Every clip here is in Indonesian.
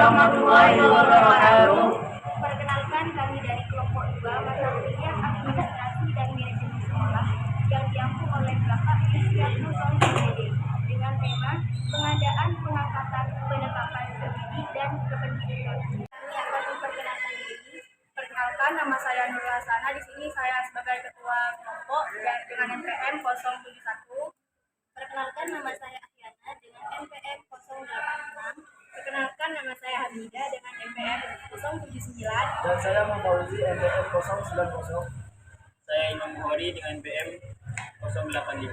warahmatullahi wabarakatuh. Perkenalkan, kami dari kelompok 2 mata kuliah Administrasi dan Manajemen Sekolah yang diampu oleh Bapak Kristianto Solhidede dengan tema pengadaan, pengangkatan, penetapan pendidik dan kependidikan. Kami akan memperkenalkan diri. Perkenalkan, nama saya Nur Hasana. Di sini saya sebagai ketua kelompok dengan NPM 071. Perkenalkan, nama saya Ahyana dengan NPM 086. Perkenalkan, nama saya Hamidah dengan NPM 079. Dan saya Mauzi NPM 090. Saya Imam Bukhari dengan NPM 085.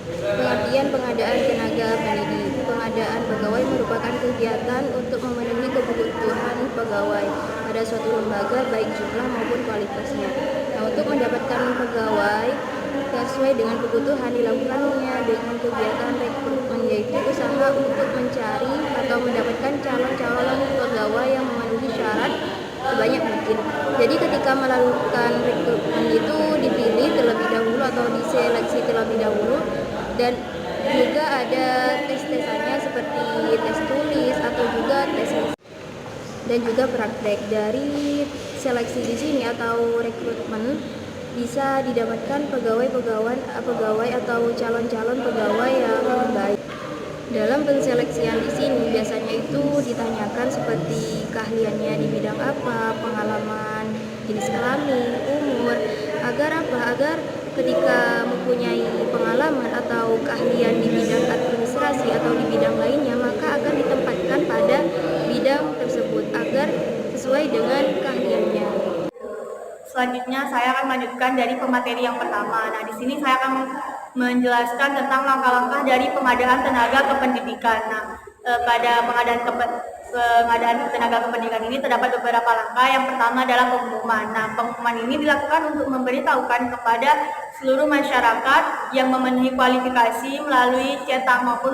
Pengertian pengadaan tenaga pendidik. Pengadaan pegawai merupakan kegiatan untuk memenuhi kebutuhan pegawai pada suatu lembaga baik jumlah maupun kualitasnya. Nah, untuk mendapatkan pegawai sesuai dengan kebutuhan dilakukannya dengan kegiatan rekrutmen, yaitu usaha untuk mencari atau mendapatkan calon-calon pegawai yang memenuhi syarat sebanyak mungkin. Jadi ketika melakukan rekrutmen itu dipilih terlebih dahulu atau diseleksi terlebih dahulu, dan juga ada tes-tesannya seperti tes tulis atau juga tes dan juga praktek. Dari seleksi di sini atau rekrutmen bisa didapatkan pegawai atau calon-calon pegawai yang baik. Dalam penseleksian di sini biasanya itu ditanyakan seperti keahliannya di bidang apa, pengalaman, jenis kelamin, umur, agar ketika mempunyai pengalaman atau keahlian di bidang administrasi atau di bidang lainnya, maka akan ditempatkan pada bidang tersebut agar sesuai dengan keahliannya. Selanjutnya saya akan melanjutkan dari pemateri yang pertama. Nah, di sini saya akan menjelaskan tentang langkah-langkah dari pengadaan tenaga kependidikan. Nah, pada pengadaan tenaga kependidikan ini terdapat beberapa langkah. Yang pertama adalah pengumuman. Nah, pengumuman ini dilakukan untuk memberitahukan kepada seluruh masyarakat yang memenuhi kualifikasi melalui cetak maupun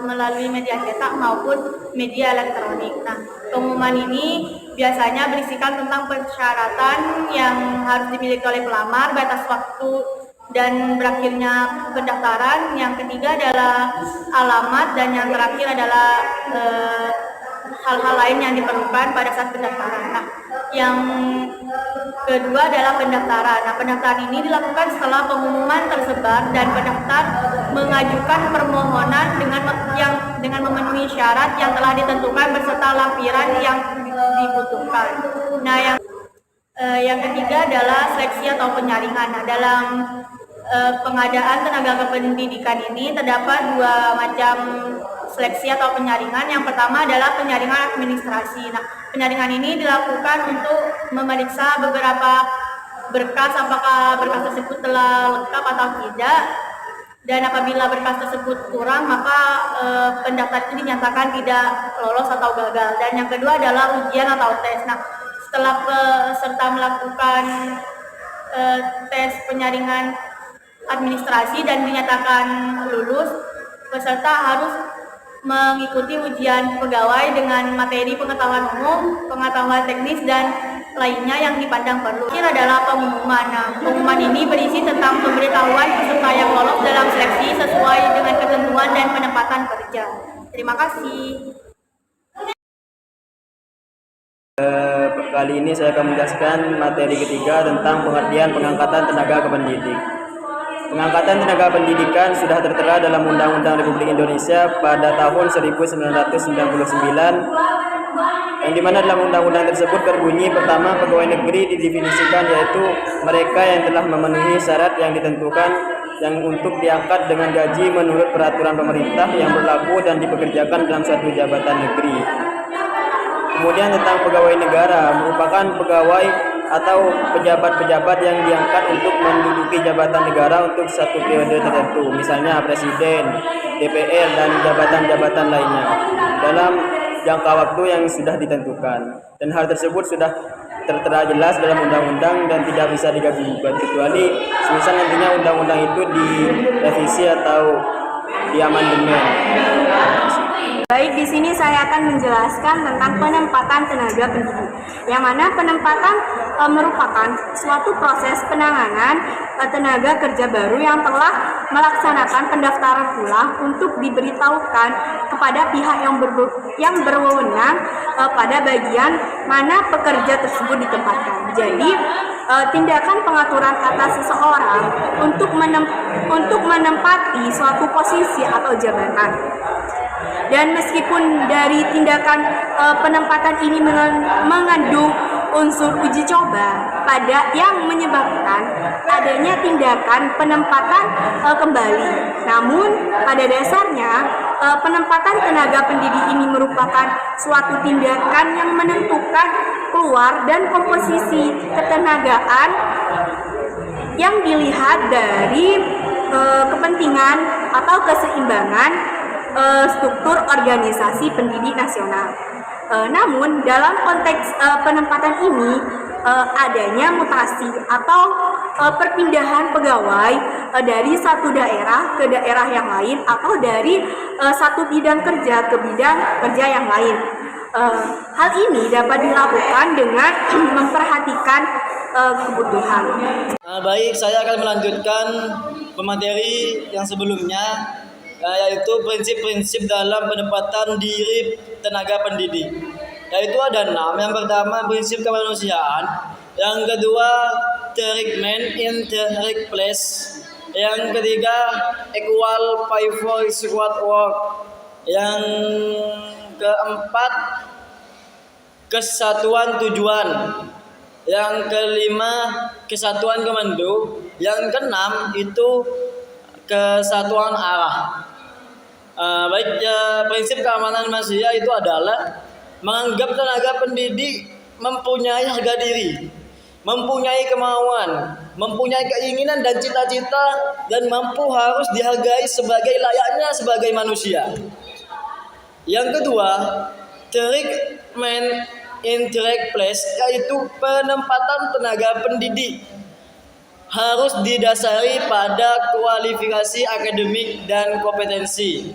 melalui media cetak maupun media elektronik. Nah, pengumuman ini biasanya berisikan tentang persyaratan yang harus dimiliki oleh pelamar, batas waktu dan berakhirnya pendaftaran. Yang ketiga adalah alamat, dan yang terakhir adalah hal-hal lain yang diperlukan pada saat pendaftaran. Nah, yang kedua adalah pendaftaran. Nah, pendaftaran ini dilakukan setelah pengumuman tersebar dan pendaftar mengajukan permohonan dengan memenuhi syarat yang telah ditentukan beserta lampiran yang dibutuhkan. Nah, yang ketiga adalah seleksi atau penyaringan. Nah, dalam pengadaan tenaga kependidikan ini terdapat dua macam seleksi atau penyaringan. Yang pertama adalah penyaringan administrasi. Nah, penyaringan ini dilakukan untuk memeriksa beberapa berkas, apakah berkas tersebut telah lengkap atau tidak. Dan apabila berkas tersebut kurang, maka pendaftar itu dinyatakan tidak lolos atau gagal. Dan yang kedua adalah ujian atau tes. Nah, setelah peserta melakukan tes penyaringan administrasi dan dinyatakan lulus, peserta harus mengikuti ujian pegawai dengan materi pengetahuan umum, pengetahuan teknis, dan lainnya yang dipandang perlu. Terakhir adalah pengumuman. Nah, pengumuman ini berisi tentang pemberitahuan peserta yang lolos dalam seleksi sesuai dengan ketentuan dan penempatan kerja. Terima kasih. Kali ini saya akan menjelaskan materi ketiga tentang pengertian pengangkatan tenaga kependidik. Pengangkatan tenaga pendidikan sudah tertera dalam Undang-Undang Republik Indonesia pada tahun 1999, yang dimana dalam undang-undang tersebut berbunyi, pertama, pegawai negeri didefinisikan yaitu mereka yang telah memenuhi syarat yang ditentukan yang untuk diangkat dengan gaji menurut peraturan pemerintah yang berlaku dan dipekerjakan dalam suatu jabatan negeri. Kemudian tentang pegawai negara, merupakan pegawai atau pejabat-pejabat yang diangkat untuk menduduki jabatan negara untuk satu periode tertentu, misalnya presiden, DPR, dan jabatan-jabatan lainnya, dalam jangka waktu yang sudah ditentukan. Dan hal tersebut sudah tertera jelas dalam undang-undang dan tidak bisa digabungkan, kecuali semisal nantinya undang-undang itu direvisi atau diamandemen. Baik, di sini saya akan menjelaskan tentang penempatan tenaga pendidik. Yang mana penempatan merupakan suatu proses penanganan tenaga kerja baru yang telah melaksanakan pendaftaran ulang untuk diberitahukan kepada pihak yang berwenang pada bagian mana pekerja tersebut ditempatkan. Jadi, tindakan pengaturan atas seseorang untuk menempati suatu posisi atau jabatan. Dan meskipun dari tindakan penempatan ini mengandung unsur uji coba yang menyebabkan adanya tindakan penempatan kembali. Namun pada dasarnya penempatan tenaga pendidik ini merupakan suatu tindakan yang menentukan keluar dan komposisi ketenagaan yang dilihat dari kepentingan atau keseimbangan struktur organisasi pendidik nasional. Namun dalam konteks penempatan ini adanya mutasi atau perpindahan pegawai dari satu daerah ke daerah yang lain atau dari satu bidang kerja ke bidang kerja yang lain. Hal ini dapat dilakukan dengan memperhatikan kebutuhan. Baik, saya akan melanjutkan pemateri yang sebelumnya, yaitu prinsip-prinsip dalam penempatan diri tenaga pendidik. Yaitu ada 6. Yang pertama, prinsip kemanusiaan. Yang kedua, treatment in the right place. Yang ketiga, equal pay for squad work. Yang keempat, kesatuan tujuan. Yang kelima, kesatuan komando. Yang keenam itu kesatuan arah. Prinsip keamanan manusia itu adalah menganggap tenaga pendidik mempunyai harga diri, mempunyai kemauan, mempunyai keinginan dan cita-cita, dan mampu harus dihargai sebagai layaknya sebagai manusia. Yang kedua, treatment in the right place, yaitu penempatan tenaga pendidik harus didasari pada kualifikasi akademik dan kompetensi.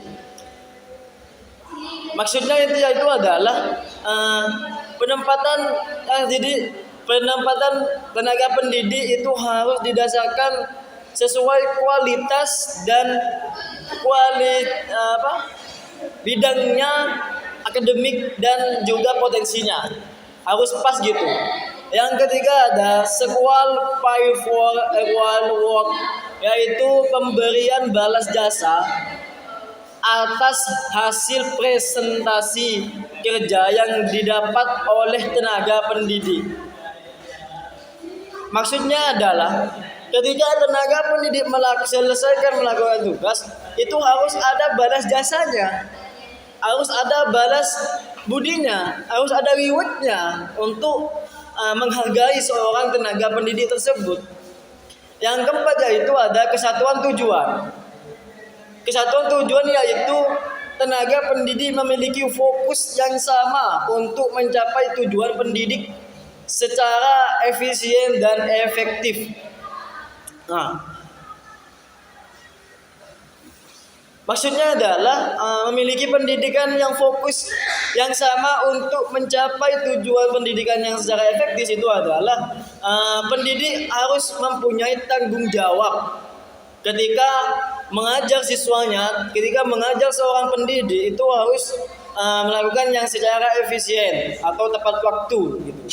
Maksudnya itu adalah penempatan tenaga pendidik itu harus didasarkan sesuai kualitas dan bidangnya, akademik dan juga potensinya harus pas gitu. Yang ketiga ada equal pay for equal work, yaitu pemberian balas jasa atas hasil presentasi kerja yang didapat oleh tenaga pendidik. Maksudnya adalah ketika tenaga pendidik selesaikan melakukan tugas, itu harus ada balas jasanya, harus ada balas budinya, harus ada rewardnya untuk menghargai seorang tenaga pendidik tersebut. Yang keempat yaitu ada kesatuan tujuan. Kesatuan tujuan yaitu tenaga pendidik memiliki fokus yang sama untuk mencapai tujuan pendidik secara efisien dan efektif. Maksudnya adalah memiliki pendidikan yang fokus yang sama untuk mencapai tujuan pendidikan yang secara efektif. Itu adalah pendidik harus mempunyai tanggung jawab ketika mengajar siswanya. Ketika mengajar seorang pendidik itu harus melakukan yang secara efisien atau tepat waktu gitu.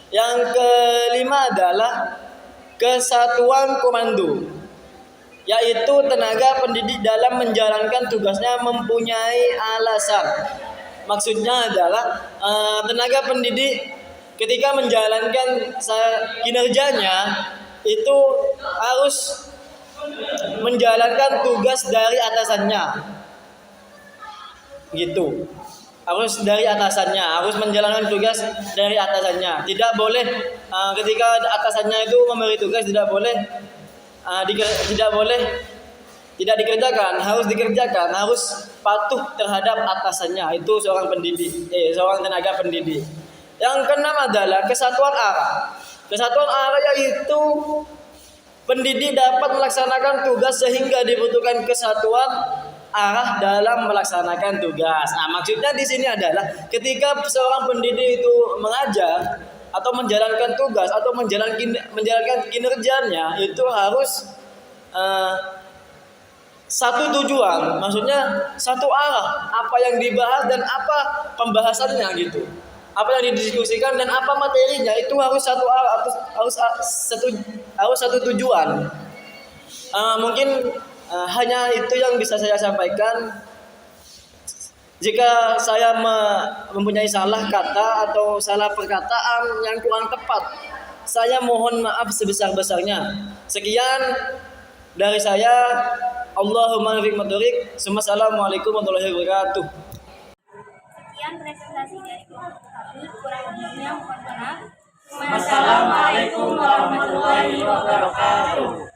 Yang kelima adalah kesatuan komando, yaitu tenaga pendidik dalam menjalankan tugasnya mempunyai alasan. Maksudnya adalah tenaga pendidik ketika menjalankan kinerjanya itu harus menjalankan tugas dari atasannya, gitu. Harus dari atasannya, harus menjalankan tugas dari atasannya. Tidak boleh ketika atasannya itu memberi tugas tidak tidak dikerjakan, harus dikerjakan, harus patuh terhadap atasannya. Itu seorang tenaga pendidik. Yang keenam adalah kesatuan arah. Kesatuan arah yaitu pendidik dapat melaksanakan tugas sehingga dibutuhkan kesatuan arah dalam melaksanakan tugas. Nah, maksudnya di sini adalah ketika seorang pendidik itu mengajar atau menjalankan tugas atau menjalankan kinerjanya itu harus satu tujuan, maksudnya satu arah, apa yang dibahas dan apa pembahasannya gitu. Apa yang didiskusikan dan apa materinya itu harus satu arah, harus satu tujuan. Mungkin hanya itu yang bisa saya sampaikan. Jika saya mempunyai salah kata atau salah perkataan yang kurang tepat, saya mohon maaf sebesar-besarnya. Sekian dari saya. Allahumma fiq maturik. Assalamualaikum warahmatullahi wabarakatuh. Sekian presentasi dari kelompok kami, kurang lebihnya mohon maaf. Wassalamualaikum warahmatullahi wabarakatuh.